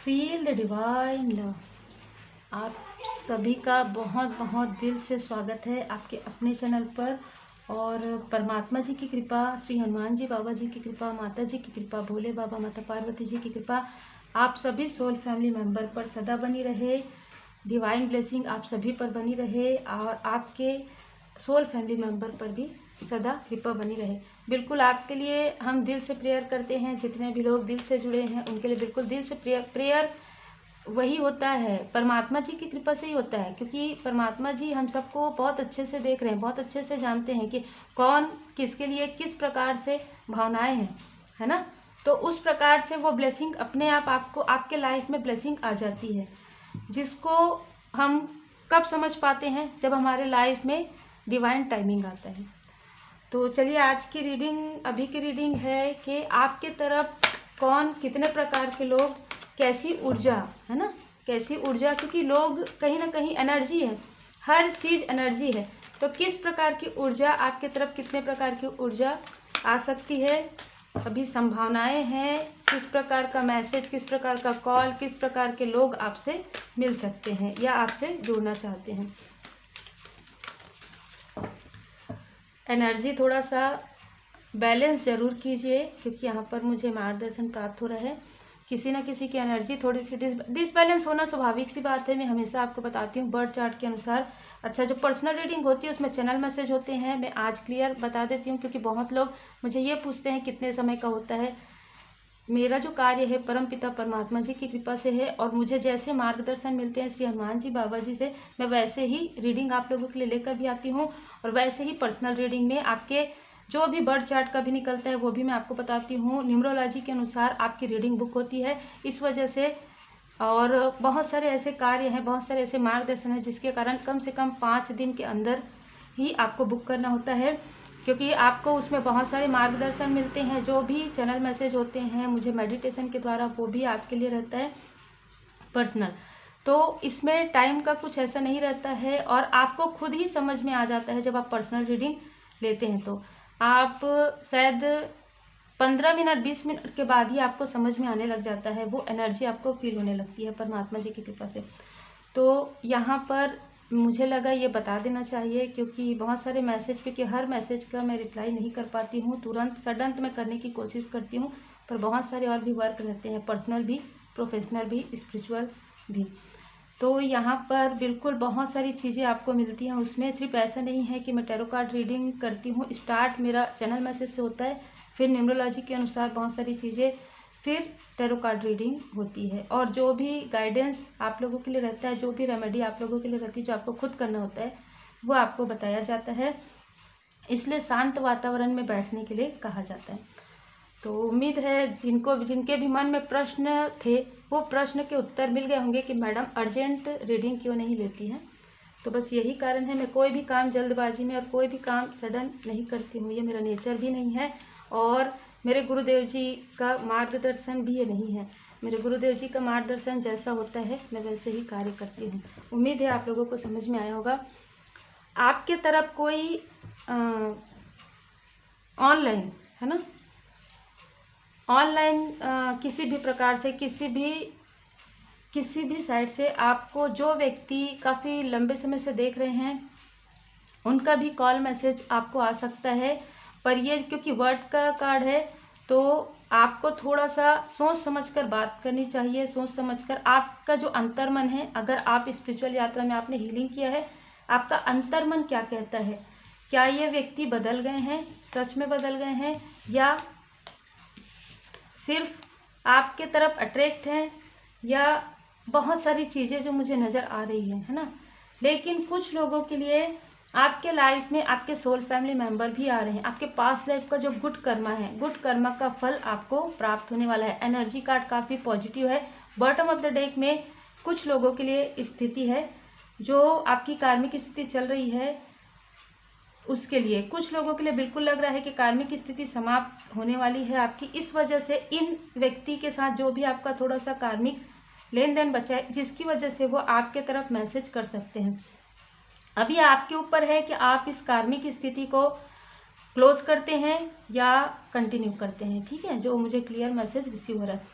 Feel the divine love. आप सभी का बहुत बहुत दिल से स्वागत है आपके अपने चैनल पर। और परमात्मा जी की कृपा, श्री हनुमान जी बाबा जी की कृपा, माता जी की कृपा, भोले बाबा माता पार्वती जी की कृपा आप सभी सोल फैमिली मेंबर पर सदा बनी रहे। डिवाइन ब्लेसिंग आप सभी पर बनी रहे और आपके सोल फैमिली मेंबर पर भी सदा कृपा बनी रहे। बिल्कुल आपके लिए हम दिल से प्रेयर करते हैं। जितने भी लोग दिल से जुड़े हैं उनके लिए बिल्कुल दिल से प्रेयर वही होता है, परमात्मा जी की कृपा से ही होता है। क्योंकि परमात्मा जी हम सबको बहुत अच्छे से देख रहे हैं, बहुत अच्छे से जानते हैं कि कौन किसके लिए किस प्रकार से भावनाएं हैं, है ना। तो उस प्रकार से वो ब्लेसिंग अपने आप आपको आपके लाइफ में ब्लेसिंग आ जाती है, जिसको हम कब समझ पाते हैं, जब हमारे लाइफ में डिवाइन टाइमिंग आता है। तो चलिए आज की रीडिंग, अभी की रीडिंग है कि आपके तरफ कौन, कितने प्रकार के लोग, कैसी ऊर्जा, है ना, कैसी ऊर्जा। क्योंकि लोग कहीं ना कहीं एनर्जी है, हर चीज़ एनर्जी है। तो किस प्रकार की ऊर्जा आपके तरफ, कितने प्रकार की ऊर्जा आ सकती है, अभी संभावनाएं हैं, किस प्रकार का मैसेज, किस प्रकार का कॉल, किस प्रकार के लोग आपसे मिल सकते हैं या आपसे जुड़ना चाहते हैं। एनर्जी थोड़ा सा बैलेंस ज़रूर कीजिए, क्योंकि यहाँ पर मुझे मार्गदर्शन प्राप्त हो रहा है। किसी न किसी की एनर्जी थोड़ी सी डिसबैलेंस होना स्वाभाविक सी बात है। मैं हमेशा आपको बताती हूँ बर्थ चार्ट के अनुसार। अच्छा, जो पर्सनल रीडिंग होती है उसमें चैनल मैसेज होते हैं, मैं आज क्लियर बता देती हूँ। क्योंकि बहुत लोग मुझे ये पूछते हैं कितने समय का होता है। मेरा जो कार्य है परमपिता परमात्मा जी की कृपा से है, और मुझे जैसे मार्गदर्शन मिलते हैं श्री हनुमान जी बाबा जी से, मैं वैसे ही रीडिंग आप लोगों के लिए लेकर भी आती हूँ। और वैसे ही पर्सनल रीडिंग में आपके जो भी बर्थ चार्ट का भी निकलता है वो भी मैं आपको बताती हूँ। न्यूमरोलॉजी के अनुसार आपकी रीडिंग बुक होती है इस वजह से। और बहुत सारे ऐसे कार्य हैं, बहुत सारे ऐसे मार्गदर्शन हैं जिसके कारण कम से कम 5 दिन के अंदर ही आपको बुक करना होता है। क्योंकि आपको उसमें बहुत सारे मार्गदर्शन मिलते हैं। जो भी चैनल मैसेज होते हैं मुझे मेडिटेशन के द्वारा, वो भी आपके लिए रहता है पर्सनल। तो इसमें टाइम का कुछ ऐसा नहीं रहता है, और आपको खुद ही समझ में आ जाता है जब आप पर्सनल रीडिंग लेते हैं। तो आप शायद 15 मिनट 20 मिनट के बाद ही आपको समझ में आने लग जाता है, वो एनर्जी आपको फील होने लगती है परमात्मा जी की कृपा से। तो यहाँ पर मुझे लगा ये बता देना चाहिए, क्योंकि बहुत सारे मैसेज पे कि हर मैसेज का मैं रिप्लाई नहीं कर पाती हूँ तुरंत, सडन मैं करने की कोशिश करती हूँ। पर बहुत सारे और भी वर्क रहते हैं, पर्सनल भी, प्रोफेशनल भी, स्पिरिचुअल भी। तो यहाँ पर बिल्कुल बहुत सारी चीज़ें आपको मिलती हैं। उसमें सिर्फ ऐसा नहीं है कि मैं टैरो कार्ड रीडिंग करती हूँ, स्टार्ट मेरा चैनल मैसेज से होता है, फिर न्यूमरोलॉजी के अनुसार बहुत सारी चीज़ें, फिर टैरो कार्ड रीडिंग होती है। और जो भी गाइडेंस आप लोगों के लिए रहता है, जो भी रेमेडी आप लोगों के लिए रहती है, जो आपको खुद करना होता है, वो आपको बताया जाता है। इसलिए शांत वातावरण में बैठने के लिए कहा जाता है। तो उम्मीद है जिनके भी मन में प्रश्न थे वो प्रश्न के उत्तर मिल गए होंगे कि मैडम अर्जेंट रीडिंग क्यों नहीं लेती हैं। तो बस यही कारण है, मैं कोई भी काम जल्दबाजी में और कोई भी काम सडन नहीं करती हूँ, ये मेरा नेचर भी नहीं है। और मेरे गुरुदेव जी का मार्गदर्शन भी ये नहीं है। मेरे गुरुदेव जी का मार्गदर्शन जैसा होता है मैं वैसे ही कार्य करती हूँ। उम्मीद है आप लोगों को समझ में आया होगा। आपके तरफ कोई ऑनलाइन, है ना, ऑनलाइन किसी भी प्रकार से, किसी भी साइट से आपको जो व्यक्ति काफ़ी लंबे समय से देख रहे हैं उनका भी कॉल मैसेज आपको आ सकता है। पर ये क्योंकि वर्ड का कार्ड है तो आपको थोड़ा सा सोच समझकर बात करनी चाहिए। सोच समझकर आपका जो अंतर्मन है, अगर आप स्पिरिचुअल यात्रा में आपने हीलिंग किया है, आपका अंतर्मन क्या कहता है, क्या ये व्यक्ति बदल गए हैं, सच में बदल गए हैं, या सिर्फ आपके तरफ अट्रैक्ट हैं, या बहुत सारी चीज़ें जो मुझे नज़र आ रही है ना। लेकिन कुछ लोगों के लिए आपके लाइफ में आपके सोल फैमिली मेंबर भी आ रहे हैं। आपके पास लाइफ का जो गुड कर्मा है, गुड कर्मा का फल आपको प्राप्त होने वाला है। एनर्जी कार्ड काफ़ी पॉजिटिव है। बॉटम ऑफ द डेक में कुछ लोगों के लिए स्थिति है, जो आपकी कार्मिक स्थिति चल रही है उसके लिए। कुछ लोगों के लिए बिल्कुल लग रहा है कि कार्मिक स्थिति समाप्त होने वाली है आपकी। इस वजह से इन व्यक्ति के साथ जो भी आपका थोड़ा सा कार्मिक लेन देन बचा है, जिसकी वजह से वो आपके तरफ मैसेज कर सकते हैं। अभी आपके ऊपर है कि आप इस कार्मिक स्थिति को क्लोज करते हैं या कंटिन्यू करते हैं। ठीक है, जो मुझे क्लियर मैसेज रिसीव हो रहा है।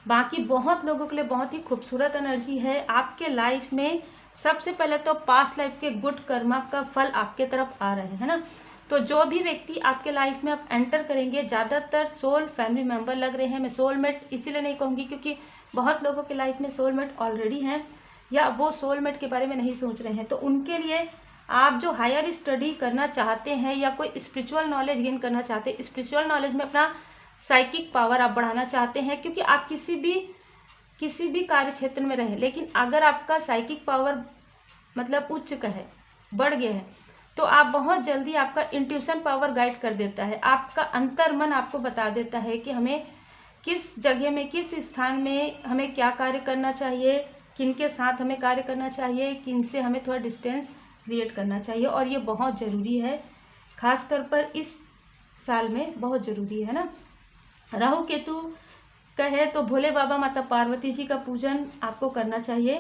बाकी बहुत लोगों के लिए बहुत ही खूबसूरत एनर्जी है। आपके लाइफ में सबसे पहले तो पास्ट लाइफ के गुड कर्मा का फल आपके तरफ आ रहे हैं ना। तो जो भी व्यक्ति आपके लाइफ में आप एंटर करेंगे, ज़्यादातर सोल फैमिली मेंबर लग रहे हैं। मैं सोलमेट इसीलिए नहीं कहूँगी क्योंकि बहुत लोगों के लाइफ में सोलमेट ऑलरेडी हैं या वो सोलमेट के बारे में नहीं सोच रहे हैं। तो उनके लिए आप जो हायर स्टडी करना चाहते हैं या कोई स्पिरिचुअल नॉलेज गेन करना चाहते हैं, स्पिरिचुअल नॉलेज में अपना साइकिक पावर आप बढ़ाना चाहते हैं, क्योंकि आप किसी भी कार्य क्षेत्र में रहें, लेकिन अगर आपका साइकिक पावर मतलब उच्च का है, बढ़ गया है, तो आप बहुत जल्दी, आपका इंट्यूशन पावर गाइड कर देता है। आपका अंतर्मन आपको बता देता है कि हमें किस जगह में, किस स्थान में हमें क्या कार्य करना चाहिए, किन के साथ हमें कार्य करना चाहिए, किन से हमें थोड़ा डिस्टेंस क्रिएट करना चाहिए। और ये बहुत ज़रूरी है, खास तौर पर इस साल में बहुत ज़रूरी है ना। राहु केतु का है तो भोले बाबा माता पार्वती जी का पूजन आपको करना चाहिए,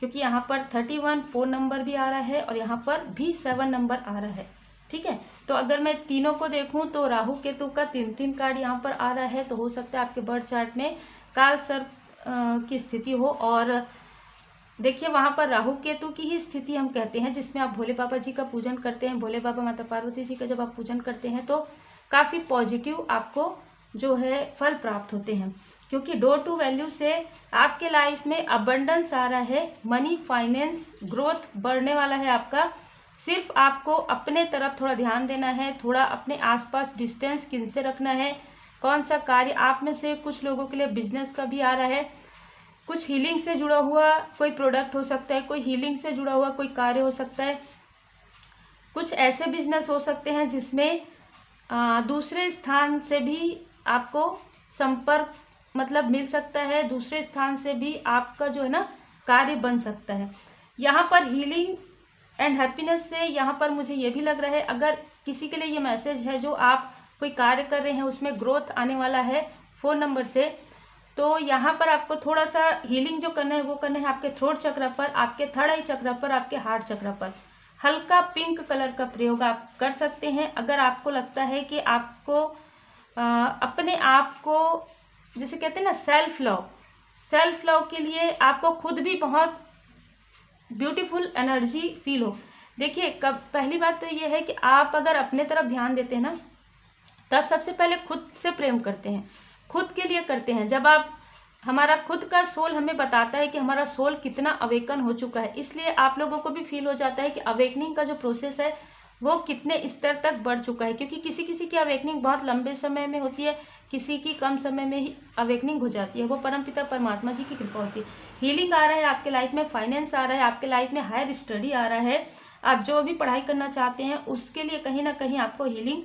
क्योंकि यहाँ पर 31 4 नंबर भी आ रहा है और यहाँ पर भी 7 नंबर आ रहा है। ठीक है, तो अगर मैं तीनों को देखूं तो राहु केतु का 3 कार्ड यहाँ पर आ रहा है। तो हो सकता है आपके बर्थ चार्ट में काल सर्प की स्थिति हो। और देखिए वहाँ पर राहु केतु की ही स्थिति हम कहते हैं, जिसमें आप भोले बाबा जी का पूजन करते हैं। भोले बाबा माता पार्वती जी का जब आप पूजन करते हैं तो काफ़ी पॉजिटिव आपको जो है फल प्राप्त होते हैं, क्योंकि डोर टू वैल्यू से आपके लाइफ में अबंडेंस आ रहा है, मनी, फाइनेंस, ग्रोथ बढ़ने वाला है आपका। सिर्फ आपको अपने तरफ थोड़ा ध्यान देना है, थोड़ा अपने आसपास डिस्टेंस किन से रखना है, कौन सा कार्य। आप में से कुछ लोगों के लिए बिजनेस का भी आ रहा है, कुछ हीलिंग से जुड़ा हुआ कोई प्रोडक्ट हो सकता है, कोई हीलिंग से जुड़ा हुआ कोई कार्य हो सकता है, कुछ ऐसे बिजनेस हो सकते हैं जिसमें दूसरे स्थान से भी आपको संपर्क मतलब मिल सकता है, दूसरे स्थान से भी आपका जो है ना कार्य बन सकता है। यहाँ पर हीलिंग एंड हैप्पीनेस से यहाँ पर मुझे ये भी लग रहा है, अगर किसी के लिए ये मैसेज है जो आप कोई कार्य कर रहे हैं उसमें ग्रोथ आने वाला है 4 नंबर से, तो यहाँ पर आपको थोड़ा सा हीलिंग जो करना है वो करना है आपके थ्रोट चक्र पर, आपके थर्ड आई चक्र पर, आपके हार्ट चक्र पर। हल्का पिंक कलर का प्रयोग आप कर सकते हैं अगर आपको लगता है कि आपको अपने आप को, जिसे कहते हैं ना सेल्फ लव के लिए आपको खुद भी बहुत ब्यूटीफुल एनर्जी फील हो। देखिए पहली बात तो ये है कि आप अगर अपने तरफ ध्यान देते हैं ना, तब सबसे पहले खुद से प्रेम करते हैं, खुद के लिए करते हैं। जब आप, हमारा खुद का सोल हमें बताता है कि हमारा सोल कितना अवेकन हो चुका है, इसलिए आप लोगों को भी फील हो जाता है कि अवेकनिंग का जो प्रोसेस है वो कितने स्तर तक बढ़ चुका है, क्योंकि किसी किसी की अवेकनिंग बहुत लंबे समय में होती है, किसी की कम समय में ही अवेकनिंग हो जाती है। वो परमपिता परमात्मा जी की कृपा होती है। हीलिंग आ रहा है आपके लाइफ में, फाइनेंस आ रहा है आपके लाइफ में, हायर स्टडी आ रहा है, आप जो भी पढ़ाई करना चाहते हैं उसके लिए कहीं ना कहीं आपको हीलिंग,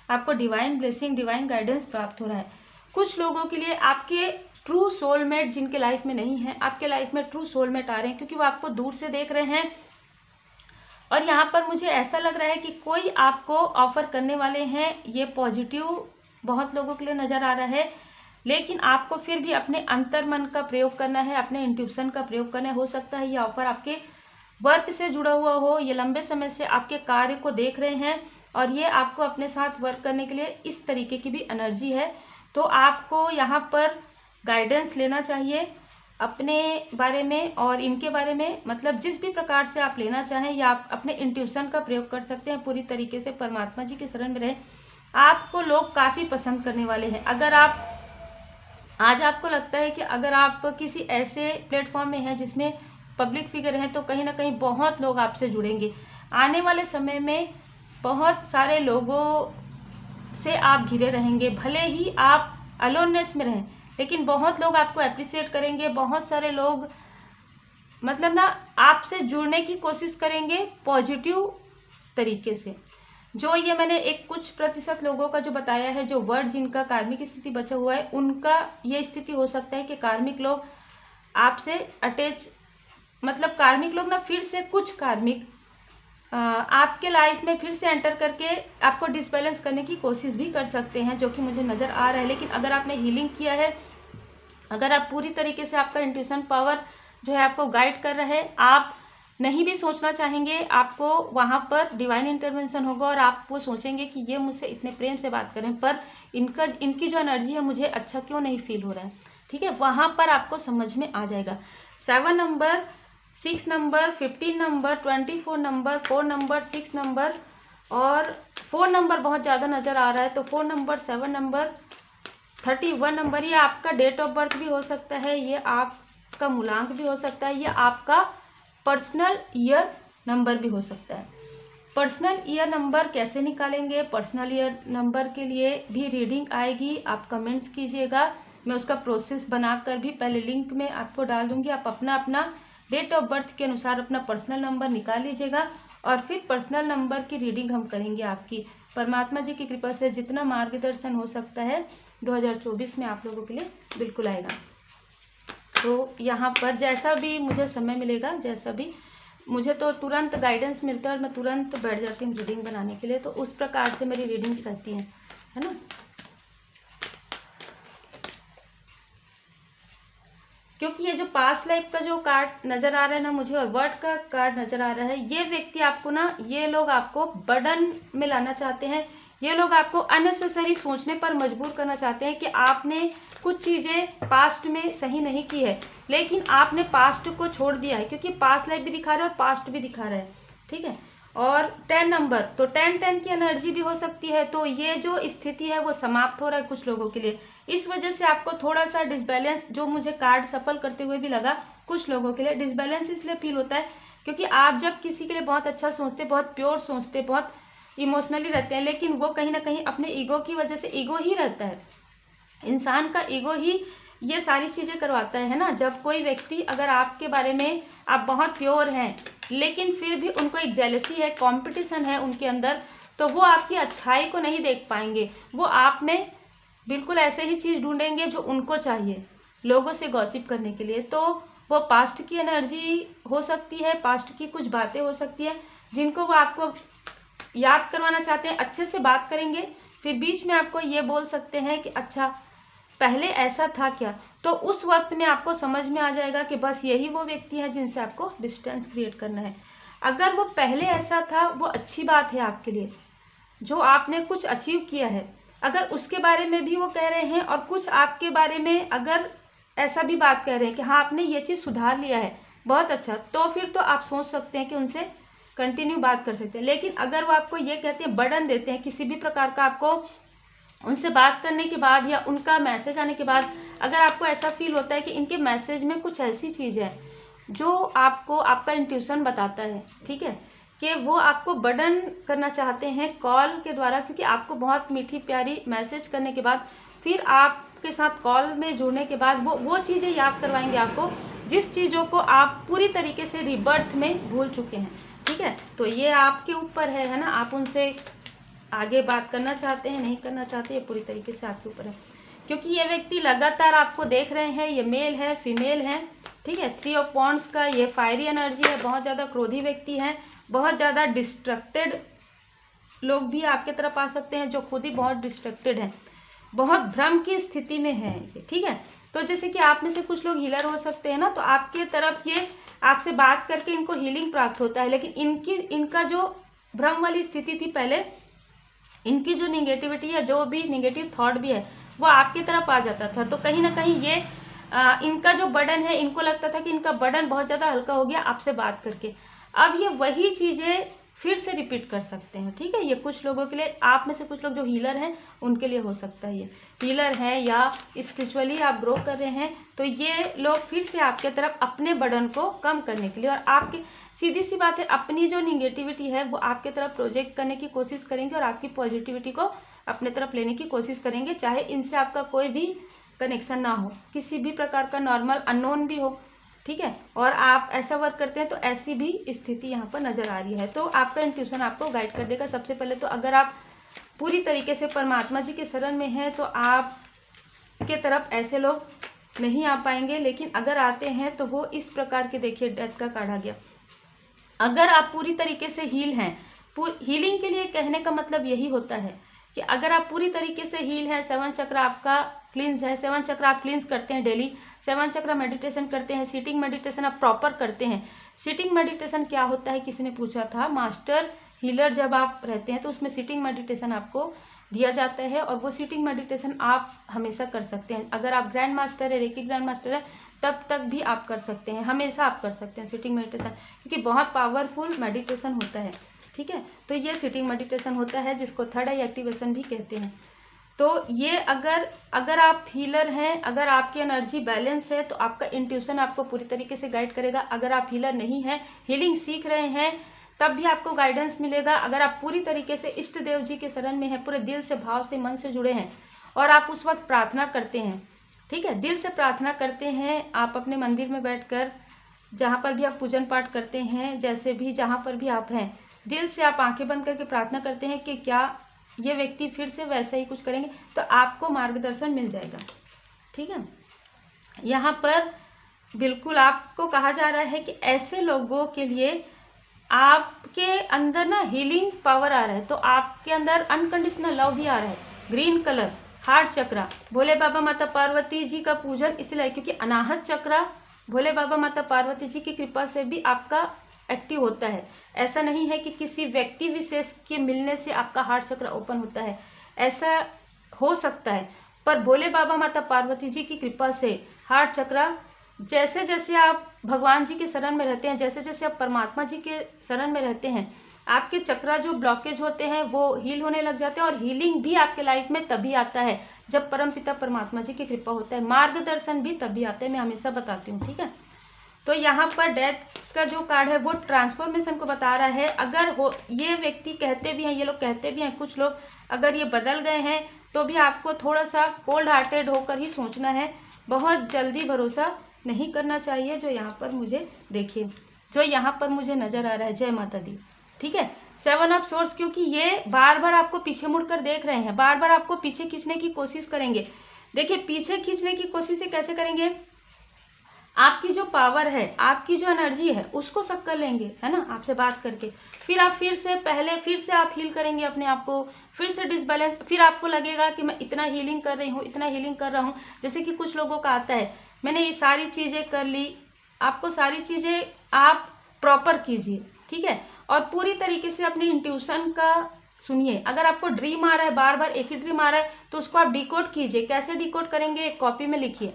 आपको डिवाइन ब्लेसिंग, डिवाइन गाइडेंस प्राप्त हो रहा है। कुछ लोगों के लिए आपके ट्रू सोलमेट जिनके लाइफ में नहीं है, आपके लाइफ में ट्रू सोलमेट आ रहे हैं, क्योंकि वो आपको दूर से देख रहे हैं। और यहाँ पर मुझे ऐसा लग रहा है कि कोई आपको ऑफर करने वाले हैं, ये पॉजिटिव बहुत लोगों के लिए नज़र आ रहा है। लेकिन आपको फिर भी अपने अंतर्मन का प्रयोग करना है, अपने इंट्यूशन का प्रयोग करना है। हो सकता है ये ऑफर आपके वर्क से जुड़ा हुआ हो, ये लंबे समय से आपके कार्य को देख रहे हैं और ये आपको अपने साथ वर्क करने के लिए इस तरीके की भी एनर्जी है। तो आपको यहाँ पर गाइडेंस लेना चाहिए अपने बारे में और इनके बारे में, मतलब जिस भी प्रकार से आप लेना चाहें, या आप अपने इंट्यूशन का प्रयोग कर सकते हैं। पूरी तरीके से परमात्मा जी के शरण में रहें, आपको लोग काफ़ी पसंद करने वाले हैं। अगर आप आज आपको लगता है कि अगर आप किसी ऐसे प्लेटफॉर्म में हैं जिसमें पब्लिक फिगर हैं, तो कहीं ना कहीं बहुत लोग आपसे जुड़ेंगे। आने वाले समय में बहुत सारे लोगों से आप घिरे रहेंगे, भले ही आप अलोननेस में रहें, लेकिन बहुत लोग आपको अप्रिशिएट करेंगे। बहुत सारे लोग मतलब ना आपसे जुड़ने की कोशिश करेंगे पॉजिटिव तरीके से। जो ये मैंने एक कुछ प्रतिशत लोगों का जो बताया है, जो वर्ड जिनका कार्मिक स्थिति बचा हुआ है, उनका ये स्थिति हो सकता है कि कार्मिक लोग आपसे अटैच, मतलब कार्मिक लोग ना फिर से कुछ कार्मिक आपके लाइफ में फिर से एंटर करके आपको डिसबैलेंस करने की कोशिश भी कर सकते हैं, जो कि मुझे नज़र आ रहा है। लेकिन अगर आपने हीलिंग किया है, अगर आप पूरी तरीके से, आपका इंट्यूशन पावर जो है आपको गाइड कर रहा है, आप नहीं भी सोचना चाहेंगे, आपको वहाँ पर डिवाइन इंटरवेंशन होगा और आप वो सोचेंगे कि ये मुझसे इतने प्रेम से बात करें, पर इनकी जो एनर्जी है मुझे अच्छा क्यों नहीं फील हो रहा है। ठीक है, वहाँ पर आपको समझ में आ जाएगा। 7 number, 6 number, 15 number, 24 number, 4 number, 6 number और 4 नंबर बहुत ज़्यादा नज़र आ रहा है, तो 4 नंबर, 7 नंबर, 31 नंबर, ये आपका डेट ऑफ बर्थ भी हो सकता है, ये आपका मूलांक भी हो सकता है, ये आपका पर्सनल ईयर नंबर भी हो सकता है। पर्सनल ईयर नंबर कैसे निकालेंगे? पर्सनल ईयर नंबर के लिए भी रीडिंग आएगी, आप कमेंट्स कीजिएगा, मैं उसका प्रोसेस बनाकर भी पहले लिंक में आपको डाल दूंगी। आप अपना अपना डेट ऑफ बर्थ के अनुसार अपना पर्सनल नंबर निकाल लीजिएगा और फिर पर्सनल नंबर की रीडिंग हम करेंगे। आपकी परमात्मा जी की कृपा से जितना मार्गदर्शन हो सकता है 2024 में आप लोगों के लिए बिल्कुल आएगा। तो यहाँ पर जैसा भी मुझे समय मिलेगा, जैसा भी मुझे तो तुरंत गाइडेंस मिलता है और मैं तुरंत बैठ जाती हूँ रीडिंग बनाने के लिए, तो उस प्रकार से मेरी रीडिंग रहती है ना। क्योंकि ये जो पास्ट लाइफ का जो कार्ड नज़र आ रहा है ना मुझे, और वर्ड का कार्ड नज़र आ रहा है, ये व्यक्ति आपको ना, ये लोग आपको बर्डन में लाना चाहते हैं, ये लोग आपको अननेसेसरी सोचने पर मजबूर करना चाहते हैं कि आपने कुछ चीज़ें पास्ट में सही नहीं की है, लेकिन आपने पास्ट को छोड़ दिया है, क्योंकि पास्ट लाइफ भी दिखा रहा है और पास्ट भी दिखा रहा है, ठीक है। और 10 नंबर, तो 10 की एनर्जी भी हो सकती है, तो ये जो स्थिति है वो समाप्त हो रहा है कुछ लोगों के लिए। इस वजह से आपको थोड़ा सा डिसबैलेंस, जो मुझे कार्ड सफल करते हुए भी लगा, कुछ लोगों के लिए डिसबैलेंस इसलिए फील होता है क्योंकि आप जब किसी के लिए बहुत अच्छा सोचते, बहुत प्योर सोचते, बहुत इमोशनली रहते हैं, लेकिन वो कहीं ना कहीं अपने ईगो की वजह से, ईगो ही रहता है, इंसान का ईगो ही ये सारी चीज़ें करवाता है ना। जब कोई व्यक्ति, अगर आपके बारे में आप बहुत प्योर हैं लेकिन फिर भी उनको एक जेलसी है, कंपटीशन है उनके अंदर, तो वो आपकी अच्छाई को नहीं देख पाएंगे, वो आप में बिल्कुल ऐसे ही चीज़ ढूंढेंगे जो उनको चाहिए लोगों से गॉसिप करने के लिए। तो वो पास्ट की एनर्जी हो सकती है, पास्ट की कुछ बातें हो सकती है जिनको वो आपको याद करवाना चाहते हैं, अच्छे से बात करेंगे, फिर बीच में आपको ये बोल सकते हैं कि अच्छा पहले ऐसा था क्या, तो उस वक्त में आपको समझ में आ जाएगा कि बस यही वो व्यक्ति है जिनसे आपको डिस्टेंस क्रिएट करना है। अगर वो पहले ऐसा था, वो अच्छी बात है आपके लिए, जो आपने कुछ अचीव किया है, अगर उसके बारे में भी वो कह रहे हैं और कुछ आपके बारे में अगर ऐसा भी बात कह रहे हैं कि हाँ आपने ये चीज़ सुधार लिया है, बहुत अच्छा, तो फिर तो आप सोच सकते हैं कि उनसे कंटिन्यू बात कर सकते हैं। लेकिन अगर वो आपको ये कहते हैं, बर्डन देते हैं किसी भी प्रकार का, आपको उनसे बात करने के बाद या उनका मैसेज आने के बाद अगर आपको ऐसा फील होता है कि इनके मैसेज में कुछ ऐसी चीज़ है जो आपको, आपका इंट्यूशन बताता है, ठीक है, कि वो आपको बर्डन करना चाहते हैं कॉल के द्वारा, क्योंकि आपको बहुत मीठी प्यारी मैसेज करने के बाद फिर आपके साथ कॉल में जुड़ने के बाद वो चीज़ें याद करवाएंगे आपको, जिस चीज़ों को आप पूरी तरीके से रिबर्थ में भूल चुके हैं, ठीक है। तो ये आपके ऊपर है ना, आप उनसे आगे बात करना चाहते हैं, नहीं करना चाहते, ये पूरी तरीके से आपके ऊपर है। क्योंकि ये व्यक्ति लगातार आपको देख रहे हैं, ये मेल है, फीमेल है, ठीक है। 3 ऑफ वॉन्ड्स का ये फायरी एनर्जी है, बहुत ज़्यादा क्रोधी व्यक्ति है, बहुत ज़्यादा डिस्ट्रक्टेड लोग भी आपके तरफ आ सकते हैं जो खुद ही बहुत डिस्ट्रक्टेड हैं, बहुत भ्रम की स्थिति में है ये, ठीक है। तो जैसे कि आप में से कुछ लोग हीलर हो सकते हैं ना, तो आपके तरफ ये आपसे बात करके इनको हीलिंग प्राप्त होता है, लेकिन इनका जो भ्रम वाली स्थिति थी पहले, इनकी जो निगेटिविटी है, जो भी निगेटिव थॉट भी है, वो आपकी तरफ आ जाता था। तो कहीं ना कहीं ये इनका जो बर्डन है, इनको लगता था कि इनका बर्डन बहुत ज़्यादा हल्का हो गया आपसे बात करके। अब ये वही चीज़ें फिर से रिपीट कर सकते हैं, ठीक है। ये कुछ लोगों के लिए, आप में से कुछ लोग जो हीलर हैं उनके लिए हो सकता है, ये हीलर हैं या स्पिरिचुअली आप ग्रो कर रहे हैं, तो ये लोग फिर से आपके तरफ अपने बर्डन को कम करने के लिए, और आपकी सीधी सी बात है, अपनी जो निगेटिविटी है वो आपके तरफ प्रोजेक्ट करने की कोशिश करेंगे और आपकी पॉजिटिविटी को अपने तरफ लेने की कोशिश करेंगे, चाहे इनसे आपका कोई भी कनेक्शन ना हो, किसी भी प्रकार का नॉर्मल अननोन भी हो, ठीक है, और आप ऐसा वर्क करते हैं, तो ऐसी भी स्थिति यहाँ पर नज़र आ रही है। तो आपका इंट्यूशन आपको गाइड कर देगा। सबसे पहले तो अगर आप पूरी तरीके से परमात्मा जी के शरण में हैं तो आप के तरफ ऐसे लोग नहीं आ पाएंगे, लेकिन अगर आते हैं तो वो इस प्रकार के, देखिए डेथ का कार्ड आ गया। अगर आप पूरी तरीके से हील हैं, हीलिंग के लिए कहने का मतलब यही होता है कि अगर आप पूरी तरीके से हील हैं, 7 चक्र आपका क्लींस है, 7 चक्र आप क्लींस करते हैं डेली, 7 चक्र मेडिटेशन करते हैं, सीटिंग मेडिटेशन आप प्रॉपर करते हैं। सीटिंग मेडिटेशन क्या होता है, किसी ने पूछा था, मास्टर हीलर जब आप रहते हैं तो उसमें सीटिंग मेडिटेशन आपको दिया जाता है और वो सिटिंग मेडिटेशन आप हमेशा कर सकते हैं। अगर आप ग्रैंड मास्टर है, रेकी ग्रैंड मास्टर है, तब तक भी आप कर सकते हैं, हमेशा आप कर सकते हैं सिटिंग मेडिटेशन, क्योंकि बहुत पावरफुल मेडिटेशन होता है। ठीक है, तो ये सिटिंग मेडिटेशन होता है जिसको थर्ड आई एक्टिवेशन भी कहते हैं। तो ये अगर आप हीलर हैं, अगर आपकी एनर्जी बैलेंस है, तो आपका इंट्यूशन आपको पूरी तरीके से गाइड करेगा। अगर आप हीलर नहीं हैं, हीलिंग सीख रहे हैं, तब भी आपको गाइडेंस मिलेगा। अगर आप पूरी तरीके से इष्ट देव जी के शरण में हैं, पूरे दिल से, भाव से, मन से जुड़े हैं और आप उस वक्त प्रार्थना करते हैं, ठीक है, दिल से प्रार्थना करते हैं, आप अपने मंदिर में बैठकर, जहाँ पर भी आप पूजन पाठ करते हैं, जैसे भी जहाँ पर भी आप हैं, दिल से आप आंखें बंद करके प्रार्थना करते हैं कि क्या ये व्यक्ति फिर से वैसा ही कुछ करेंगे, तो आपको मार्गदर्शन मिल जाएगा। ठीक है, यहाँ पर बिल्कुल आपको कहा जा रहा है कि ऐसे लोगों के लिए आपके अंदर ना हीलिंग पावर आ रहा है, तो आपके अंदर अनकंडीशनल लव भी आ रहा है। ग्रीन कलर, हार्ट चक्रा, भोले बाबा माता पार्वती जी का पूजन इसलिए क्योंकि अनाहत चक्रा भोले बाबा माता पार्वती जी की कृपा से भी आपका एक्टिव होता है। ऐसा नहीं है कि किसी व्यक्ति विशेष के मिलने से आपका हार्ट चक्र ओपन होता है, ऐसा हो सकता है, पर भोले बाबा माता पार्वती जी की कृपा से हार्ट चक्र, जैसे जैसे आप भगवान जी के शरण में रहते हैं, जैसे जैसे आप परमात्मा जी के शरण में रहते हैं, आपके चक्रा जो ब्लॉकेज होते हैं वो हील होने लग जाते हैं। और हीलिंग भी आपके लाइफ में तभी आता है जब परमपिता परमात्मा जी की कृपा होता है। मार्गदर्शन भी तभी आता है, मैं हमेशा बताती हूँ। ठीक है, तो यहाँ पर डेथ का जो कार्ड है वो ट्रांसफॉर्मेशन को बता रहा है। अगर हो, ये व्यक्ति कहते भी हैं, ये लोग कहते भी हैं, कुछ लोग अगर ये बदल गए हैं तो भी आपको थोड़ा सा कोल्ड हार्टेड होकर ही सोचना है, बहुत जल्दी भरोसा नहीं करना चाहिए। जो यहाँ पर मुझे देखिए, जो यहाँ पर मुझे नजर आ रहा है, जय माता दी। ठीक है, 7 ऑफ सोर्स, क्योंकि ये बार बार आपको पीछे मुड़कर देख रहे हैं, बार बार आपको पीछे खींचने की कोशिश करेंगे। देखिए, पीछे खींचने की कोशिश कैसे करेंगे, आपकी जो पावर है, आपकी जो एनर्जी है, उसको सक कर लेंगे, है ना, आपसे बात करके। फिर आप फिर से आप हील करेंगे अपने आप को, फिर से डिसबैलेंस, फिर आपको लगेगा कि मैं इतना हीलिंग कर रही हूँ, इतना हीलिंग कर रहा हूँ। जैसे कि कुछ लोगों का आता है, मैंने ये सारी चीज़ें कर ली। आपको सारी चीज़ें आप प्रॉपर कीजिए, ठीक है, और पूरी तरीके से अपनी इंट्यूशन का सुनिए। अगर आपको ड्रीम आ रहा है, बार बार एक ही ड्रीम आ रहा है, तो उसको आप डिकोड कीजिए। कैसे डिकोड करेंगे, एक कॉपी में लिखिए।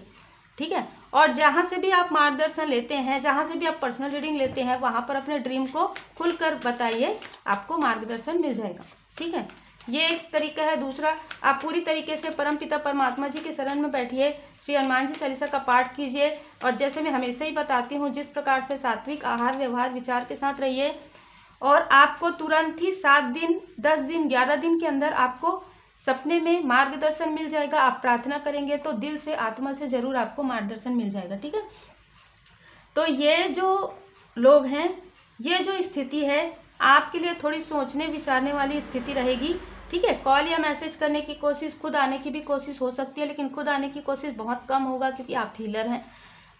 ठीक है, और जहाँ से भी आप मार्गदर्शन लेते हैं, जहाँ से भी आप पर्सनल रीडिंग लेते हैं, वहाँ पर अपने ड्रीम को खुलकर बताइए, आपको मार्गदर्शन मिल जाएगा। ठीक है, ये एक तरीका है। दूसरा, आप पूरी तरीके से परमपिता परमात्मा जी के शरण में बैठिए, श्री हनुमान जी चालीसा का पाठ कीजिए, और जैसे मैं हमेशा ही बताती हूँ, जिस प्रकार से सात्विक आहार व्यवहार विचार के साथ रहिए, और आपको तुरंत ही 7 दिन, 10 दिन, 11 दिन के अंदर आपको सपने में मार्गदर्शन मिल जाएगा। आप प्रार्थना करेंगे तो दिल से, आत्मा से जरूर आपको मार्गदर्शन मिल जाएगा। ठीक है, तो ये जो लोग हैं, ये जो स्थिति है आपके लिए थोड़ी सोचने विचारने वाली स्थिति रहेगी। ठीक है, कॉल या मैसेज करने की कोशिश, खुद आने की भी कोशिश हो सकती है, लेकिन खुद आने की कोशिश बहुत कम होगा क्योंकि आप हीलर हैं।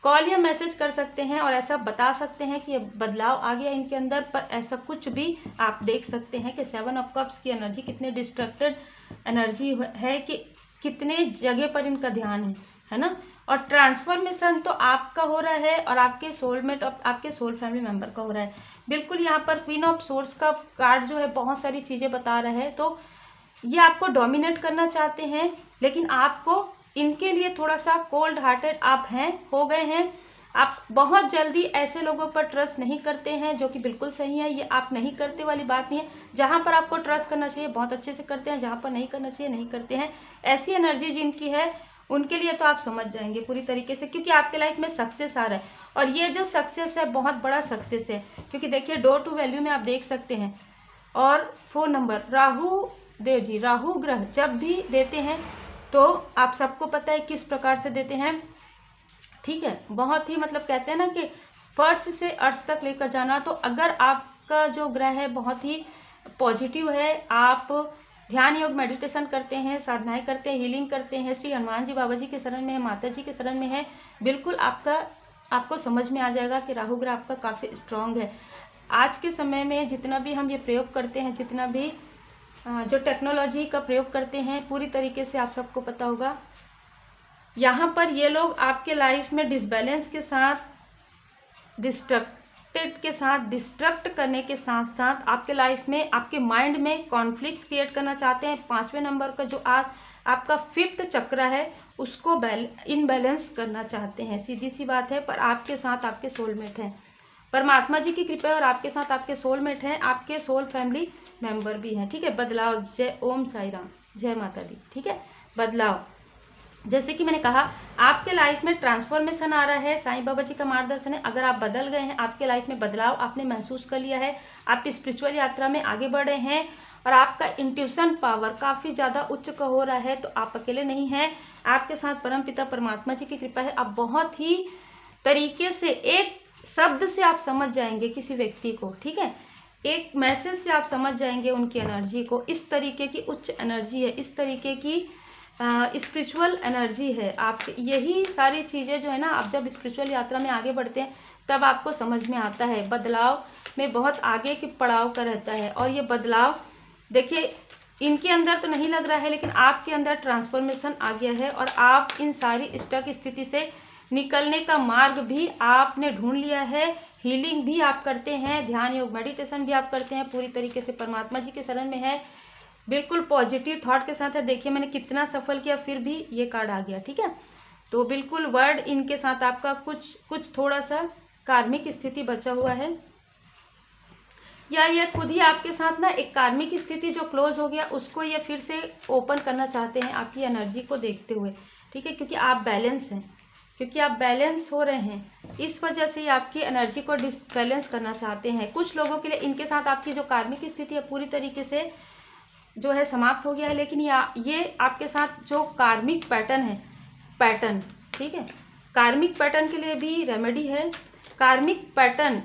कॉल या मैसेज कर सकते हैं और ऐसा बता सकते हैं कि ये बदलाव आ गया इनके अंदर, पर ऐसा कुछ भी आप देख सकते हैं कि 7 ऑफ कप्स की एनर्जी कितने डिस्ट्रक्टेड एनर्जी है, कि कितने जगह पर इनका ध्यान है ना। और ट्रांसफॉर्मेशन तो आपका हो रहा है और आपके सोलमेट और आपके सोल फैमिली मेंबर का हो रहा है। बिल्कुल, यहाँ पर क्वीन ऑफ सोर्स का कार्ड जो है बहुत सारी चीज़ें बता रहा है। तो ये आपको डोमिनेट करना चाहते हैं, लेकिन आपको इनके लिए थोड़ा सा कोल्ड हार्टेड आप हैं, हो गए हैं। आप बहुत जल्दी ऐसे लोगों पर ट्रस्ट नहीं करते हैं, जो कि बिल्कुल सही है। ये आप नहीं करते वाली बात नहीं है। जहाँ पर आपको ट्रस्ट करना चाहिए बहुत अच्छे से करते हैं, जहाँ पर नहीं करना चाहिए नहीं करते हैं। ऐसी एनर्जी जिनकी है उनके लिए तो आप समझ जाएंगे पूरी तरीके से, क्योंकि आपके लाइफ में सक्सेस आ रहा है। और ये जो सक्सेस है बहुत बड़ा सक्सेस है, क्योंकि देखिए डोर टू वैल्यू में आप देख सकते हैं। और 4 नंबर, राहु देव जी, राहु ग्रह जब भी देते हैं तो आप सबको पता है किस प्रकार से देते हैं। ठीक है, बहुत ही मतलब कहते हैं ना कि फर्श से अर्थ तक लेकर जाना। तो अगर आपका जो ग्रह है बहुत ही पॉजिटिव है, आप ध्यान योग मेडिटेशन करते हैं, साधनाएं करते हैं, हीलिंग करते हैं, श्री हनुमान जी बाबा जी के शरण में है, माता जी के शरण में है, बिल्कुल आपको समझ में आ जाएगा कि राहु ग्रह आपका काफ़ी स्ट्रांग है। आज के समय में जितना भी हम ये प्रयोग करते हैं, जितना भी जो टेक्नोलॉजी का प्रयोग करते हैं, पूरी तरीके से आप सबको पता होगा, यहाँ पर ये लोग आपके लाइफ में डिसबैलेंस के साथ, डिस्ट्रक्ट डिस्ट्रक्टेड के साथ, डिस्ट्रक्ट करने के साथ साथ आपके लाइफ में, आपके माइंड में कॉन्फ्लिक्ट क्रिएट करना चाहते हैं। 5वें नंबर का जो आपका 5th चक्र है उसको इनबैलेंस करना चाहते हैं। सीधी सी बात है, पर आपके साथ आपके सोलमेट हैं, परमात्मा जी की कृपा है, और आपके साथ आपके सोलमेट हैं, आपके सोल फैमिली मेंबर भी हैं। ठीक है, बदलाव। जय ओम साई राम, जय माता दी। ठीक है, बदलाव। जैसे कि मैंने कहा, आपके लाइफ में ट्रांसफॉर्मेशन आ रहा है, साईं बाबा जी का मार्गदर्शन है। अगर आप बदल गए हैं, आपके लाइफ में बदलाव आपने महसूस कर लिया है, आप स्पिरिचुअल यात्रा में आगे बढ़ रहे हैं और आपका इंट्यूशन पावर काफ़ी ज़्यादा उच्च का हो रहा है, तो आप अकेले नहीं हैं, आपके साथ परमपिता परमात्मा जी की कृपा है। आप बहुत ही तरीके से, एक शब्द से आप समझ जाएंगे किसी व्यक्ति को। ठीक है, एक मैसेज से आप समझ जाएंगे उनकी एनर्जी को। इस तरीके की उच्च एनर्जी है, इस तरीके की स्पिरिचुअल एनर्जी है। आप यही सारी चीज़ें जो है ना, आप जब स्पिरिचुअल यात्रा में आगे बढ़ते हैं तब आपको समझ में आता है। बदलाव में बहुत आगे के पड़ाव का रहता है, और ये बदलाव देखिए इनके अंदर तो नहीं लग रहा है, लेकिन आपके अंदर ट्रांसफॉर्मेशन आ गया है, और आप इन सारी स्टक स्थिति से निकलने का मार्ग भी आपने ढूंढ लिया है। हीलिंग भी आप करते हैं, ध्यान योग मेडिटेशन भी आप करते हैं, पूरी तरीके से परमात्मा जी के शरण में है, बिल्कुल पॉजिटिव थॉट के साथ है। देखिए मैंने कितना सफल किया, फिर भी ये कार्ड आ गया। ठीक है, तो बिल्कुल वर्ड इनके साथ आपका कुछ थोड़ा सा कार्मिक स्थिति बचा हुआ है, या ये खुद ही आपके साथ ना एक कार्मिक स्थिति जो क्लोज हो गया उसको ये फिर से ओपन करना चाहते हैं आपकी एनर्जी को देखते हुए। ठीक है, क्योंकि आप बैलेंस हैं, क्योंकि आप बैलेंस हो रहे हैं, इस वजह से आपकी एनर्जी को डिसबैलेंस करना चाहते हैं। कुछ लोगों के लिए इनके साथ आपकी जो कार्मिक स्थिति है पूरी तरीके से जो है समाप्त हो गया है, लेकिन ये आपके साथ जो कार्मिक पैटर्न है, ठीक है, कार्मिक पैटर्न के लिए भी रेमेडी है। कार्मिक पैटर्न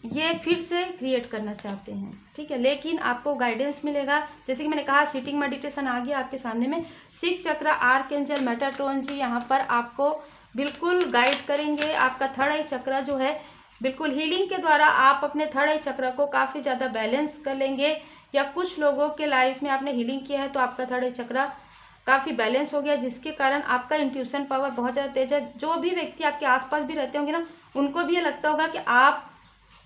ये फिर से क्रिएट करना चाहते हैं। ठीक है, लेकिन आपको गाइडेंस मिलेगा। जैसे कि मैंने कहा, सीटिंग मेडिटेशन आ गया आपके सामने में। 6 चक्र आर्कएंजल मेटाट्रॉन जी यहाँ पर आपको बिल्कुल गाइड करेंगे। आपका 3rd आई चक्र जो है, बिल्कुल हीलिंग के द्वारा आप अपने 3rd आई चक्र को काफ़ी ज़्यादा बैलेंस कर लेंगे, या कुछ लोगों के लाइफ में आपने हीलिंग किया है तो आपका 3rd आई चक्र काफ़ी बैलेंस हो गया, जिसके कारण आपका इंट्यूशन पावर बहुत ज़्यादा तेज है। जो भी व्यक्ति आपके आसपास भी रहते होंगे ना, उनको भी ये लगता होगा कि आप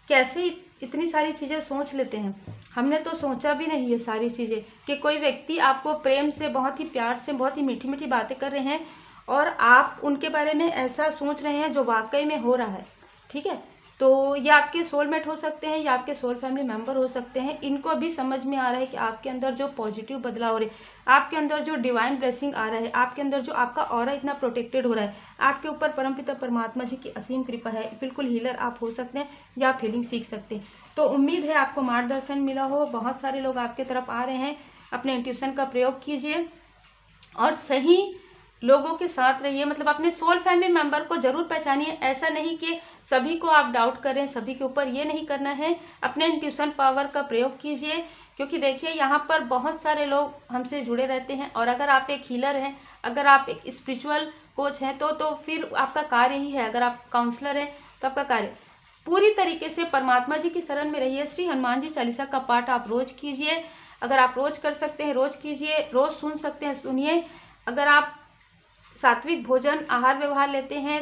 कैसे इतनी सारी चीज़ें सोच लेते हैं, हमने तो सोचा भी नहीं ये सारी चीज़ें, कि कोई व्यक्ति आपको प्रेम से, बहुत ही प्यार से, बहुत ही मीठी मीठी बातें कर रहे हैं और आप उनके बारे में ऐसा सोच रहे हैं जो वाकई में हो रहा है। ठीक है, तो ये आपके सोलमेट हो सकते हैं या आपके सोल फैमिली मेंबर हो सकते हैं। इनको भी समझ में आ रहा है कि आपके अंदर जो पॉजिटिव बदलाव हो रहे हैं, आपके अंदर जो डिवाइन ब्लेसिंग आ रहा है, आपके अंदर जो आपका ऑरा इतना प्रोटेक्टेड हो रहा है, आपके ऊपर परमपिता परमात्मा जी की असीम कृपा है। बिल्कुल हीलर आप हो सकते हैं या आप हीलिंग सीख सकते हैं। तो उम्मीद है आपको मार्गदर्शन मिला हो। बहुत सारे लोग आपके तरफ आ रहे हैं, अपने इंट्यूशन का प्रयोग कीजिए और सही लोगों के साथ रहिए। मतलब अपने सोल फैमिली मेंबर को जरूर पहचानिए। ऐसा नहीं कि सभी को आप डाउट करें, सभी के ऊपर ये नहीं करना है। अपने इंट्यूशन पावर का प्रयोग कीजिए, क्योंकि देखिए यहाँ पर बहुत सारे लोग हमसे जुड़े रहते हैं, और अगर आप एक हीलर हैं, अगर आप एक स्पिरिचुअल कोच हैं, तो फिर आपका कार्य ही है। अगर आप काउंसलर हैं तो आपका कार्य पूरी तरीके से परमात्मा जी की शरण में रहिए। श्री हनुमान जी चालीसा का पाठ आप रोज कीजिए। अगर आप रोज कर सकते हैं रोज कीजिए, रोज सुन सकते हैं सुनिए। अगर आप सात्विक भोजन आहार व्यवहार लेते हैं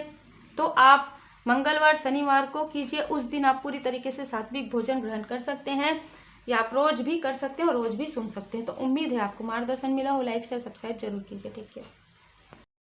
तो आप मंगलवार शनिवार को कीजिए, उस दिन आप पूरी तरीके से सात्विक भोजन ग्रहण कर सकते हैं, या आप रोज भी कर सकते हैं और रोज भी सुन सकते हैं। तो उम्मीद है आपको मार्गदर्शन मिला हो। लाइक शेयर सब्सक्राइब जरूर कीजिए। Take care.